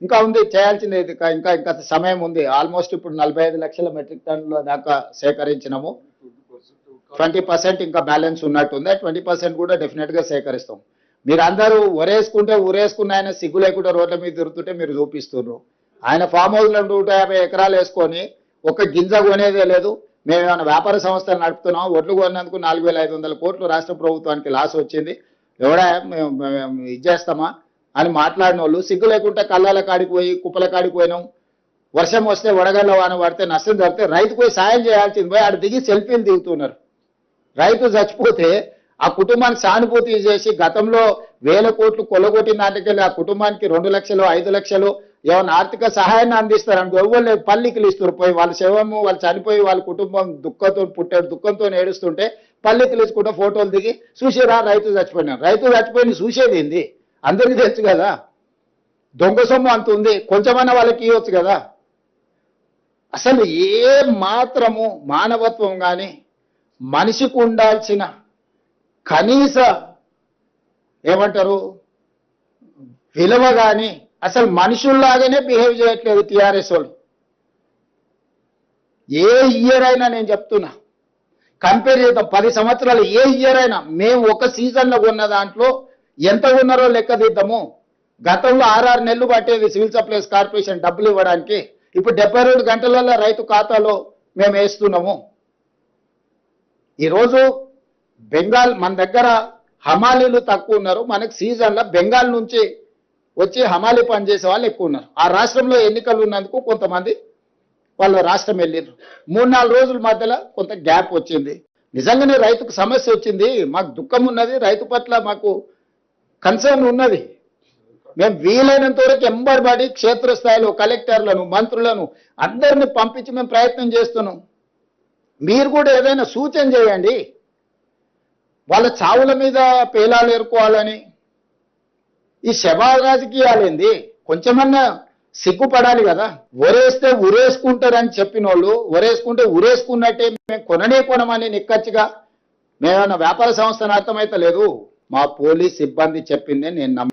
ఇంకా ఉంది చేయాల్సింది, ఇంకా ఇంకా ఇంకా సమయం ఉంది. ఆల్మోస్ట్ ఇప్పుడు 45 లక్షల మెట్రిక్ టన్నుల దాకా సేకరించినాము. 20% ఇంకా బ్యాలెన్స్ ఉన్నట్టుంది. 20% కూడా డెఫినెట్ గా సేకరిస్తాం. మీరు అందరూ ఒరేసుకుంటే ఊరేసుకున్న ఆయన సిగ్గు లేకుండా రోడ్ల మీద తిరుగుతుంటే మీరు చూపిస్తున్నారు. ఆయన ఫామ్ హౌస్ లో 150 ఎకరాలు వేసుకొని ఒక గింజ కొనేదే లేదు. మేము ఏమైనా వ్యాపార సంస్థలు నడుపుతున్నాం, ఒడ్లు కొన్నందుకు 4,500 కోట్లు రాష్ట్ర ప్రభుత్వానికి లాస్ వచ్చింది, ఎవడా మేము ఇచ్చేస్తామా అని మాట్లాడిన వాళ్ళు సిగ్గు లేకుండా కళ్ళాల కాడికి పోయి కుప్పల కాడికి పోయినాం. వర్షం వస్తే వడగళ్ళ వాన పడితే నష్టం జరిగితే రైతు పోయి సాయం చేయాల్సింది పోయి ఆడ దిగి సెల్ఫీలు దిగుతున్నారు. రైతు చచ్చిపోతే ఆ కుటుంబానికి సానుభూతి చేసి గతంలో 1000 కోట్లు కొల్లగొట్టిన నాటికెళ్ళి ఆ కుటుంబానికి 2 లక్షలు 5 లక్షలు ఏమైనా ఆర్థిక సహాయాన్ని అందిస్తారని ఎవరు పల్లికిలు ఇస్తారు. పోయి వాళ్ళ శవము వాళ్ళు చనిపోయి వాళ్ళ కుటుంబం దుఃఖంతో పుట్టాడు దుఃఖంతో ఏడుస్తుంటే పల్లికిలు ఇచ్చుకుంటే ఫోటోలు దిగి చూసేరా రైతు చచ్చిపోయినారు. రైతు చచ్చిపోయిన చూసేది ఏంది? అందరికీ తెలుసు కదా. దొంగ సొమ్ము అంత ఉంది, కొంచెమన్నా వాళ్ళకి ఇవ్వచ్చు కదా. అసలు ఏ మాత్రము మానవత్వం కానీ మనిషికి ఉండాల్సిన కనీస ఏమంటారు విలువ కానీ అసలు మనుషుల్లాగానే బిహేవ్ చేయట్లేదు టీఆర్ఎస్ వాళ్ళు. ఏ ఇయర్ అయినా నేను చెప్తున్నా, కంపేర్ చేద్దాం 10 సంవత్సరాలు ఏ ఇయర్ అయినా మేము ఒక సీజన్లో ఉన్న దాంట్లో ఎంత ఉన్నారో లెక్క తీద్దాము. గతంలో 6 నెలలు పట్టేది సివిల్ సప్లైస్ కార్పొరేషన్ డబ్బులు ఇవ్వడానికి, ఇప్పుడు 72 గంటలలో రైతు ఖాతాలో మేము వేస్తున్నాము. ఈరోజు బెంగాల్ మన దగ్గర హమాలీలు తక్కువ ఉన్నారు, మనకు సీజన్లో బెంగాల్ నుంచి వచ్చి హమాలీ పనిచేసే వాళ్ళు ఎక్కువ ఉన్నారు. ఆ రాష్ట్రంలో ఎన్నికలు ఉన్నందుకు కొంతమంది వాళ్ళ రాష్ట్రం వెళ్ళారు. 3-4 రోజుల మధ్యలో కొంత గ్యాప్ వచ్చింది. నిజంగానే రైతుకు సమస్య వచ్చింది, మాకు దుఃఖం ఉన్నది, రైతు పట్ల మాకు కన్సర్న్ ఉన్నది. మేము వీలైనంత వరకు ఎంబర్బడి క్షేత్రస్థాయిలో కలెక్టర్లను మంత్రులను అందరిని పంపించి మేము ప్రయత్నం చేస్తున్నాం. మీరు కూడా ఏదైనా సూచన చేయండి. వాళ్ళ చావుల మీద పేలాలు ఏరుకోవాలని ఈ శవ రాజకీయాలేంది? కొంచెమన్నా సిగ్గుపడాలి కదా. ఒరేస్తే ఉరేసుకుంటారని చెప్పిన వాళ్ళు ఒరేసుకుంటే ఉరేసుకున్నట్టే మేము కొనమని నిక్కచ్చిగా మేమన్నా వ్యాపార సంస్థను అర్థమైతే లేదు. మా పోలీస్ సిబ్బంది చెప్పిందే నేను